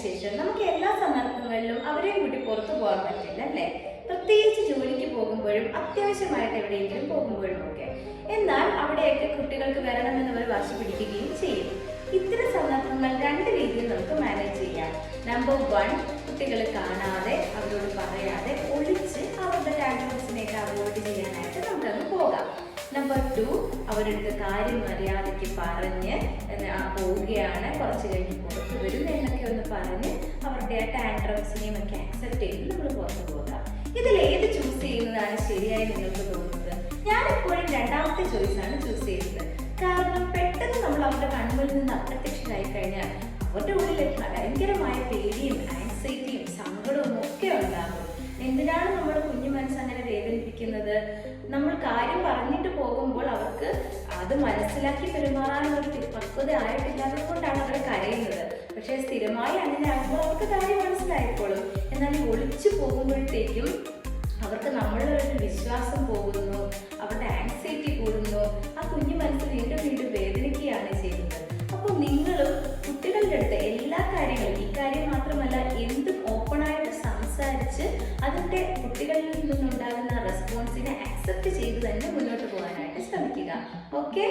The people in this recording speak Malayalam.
ശേഷം നമുക്ക് എല്ലാ സന്ദർഭങ്ങളിലും അവരെ കൂട്ടി പുറത്തു പോകാൻ പറ്റില്ല അല്ലേ? പ്രത്യേകിച്ച് ജോലിക്ക് പോകുമ്പോഴും അത്യാവശ്യമായിട്ട് എവിടെയെങ്കിലും പോകുമ്പോഴും ഒക്കെ. എന്നാൽ അവിടെയൊക്കെ കുട്ടികൾക്ക് വരണമെന്ന് അവർ വാശി പിടിക്കുകയും ചെയ്യും. ഇത്തരം സന്ദർഭങ്ങൾ രണ്ട് രീതിയിൽ നമുക്ക് മാനേജ് ചെയ്യാം. നമ്പർ 1, കുട്ടികൾ കാണാതെ അവരോട് പറയാതെ ഒളിച്ച് അവരുടെ ടാൻട്രംസിനെയൊക്കെ അവോയ്ഡ് ചെയ്യാനായിട്ട് നമുക്കങ്ങ് പോകാം. നമ്പർ 2, അവരുടെ കാര്യം മര്യാദയ്ക്ക് പറഞ്ഞ് പോവുകയാണ്, കുറച്ച് കഴിഞ്ഞ് പുറത്ത് വരും എന്നൊക്കെ ഒന്ന് പറഞ്ഞ് അവരുടെ ടാൻട്രംസിനെയും ഒക്കെ അക്സെപ്റ്റ് ചെയ്ത് നമ്മൾ പുറത്ത് പോകാം. ഇതിൽ ഏത് ചൂസ് ചെയ്യുന്നതാണ് ശരിയായി നിങ്ങൾക്ക് തോന്നുന്നത്? ഞാനെപ്പോഴും രണ്ടാമത്തെ ചോയ്സാണ് ചൂസ് ചെയ്യുന്നത്. കാരണം പെട്ടെന്ന് നമ്മൾ അവരുടെ കൺമുന്നിൽ നിന്ന് അപ്രത്യക്ഷരായി കഴിഞ്ഞാൽ അവരുടെ ഉള്ളിൽ ഭയങ്കരമായ പേടിയും ആൻസൈറ്റിയും സങ്കടവും ഒക്കെ ഉണ്ടാകും. എന്തിനാണ് നമ്മുടെ കുഞ്ഞു മനസ്സ് അങ്ങനെ വേദനിപ്പിക്കുന്നത്? നമ്മൾ കാര്യം പറഞ്ഞിട്ട് പോകുമ്പോൾ അവർക്ക് അത് മനസ്സിലാക്കി പെരുമാറാനുള്ള പക്വത ആയിട്ടില്ലാത്തത് കൊണ്ടാണ് അവർ കരയുന്നത്. പക്ഷെ സ്ഥിരമായി അങ്ങനെ ആകുമ്പോൾ അവർക്ക് കാര്യം മനസ്സിലായിക്കോളും. എന്നാൽ ഈ ഒളിച്ചു പോകുമ്പോഴത്തേക്കും അവർക്ക് നമ്മളുടെ വിശ്വാസം പോകുന്നു, അവരുടെ ആൻസൈറ്റി കൂടുന്നു, ആ കുഞ്ഞു മനസ്സ് വീണ്ടും വീണ്ടും വേദനിക്കുകയാണ് ചെയ്യുന്നത്. അപ്പോൾ നിങ്ങളും കുട്ടികളുടെ അടുത്ത് എല്ലാ കാര്യങ്ങളും, ഈ കാര്യം മാത്രമല്ല എന്തും ഓപ്പണായിട്ട് സംസാരിച്ച് അതിൻ്റെ കുട്ടികളിൽ നിന്നുണ്ടാകുന്ന റെസ്പോൺസിനെ അക്സെപ്റ്റ് ചെയ്ത് തന്നെ മുന്നോട്ട് പോകാനായിട്ട് ശ്രമിക്കുക. ഓക്കെ?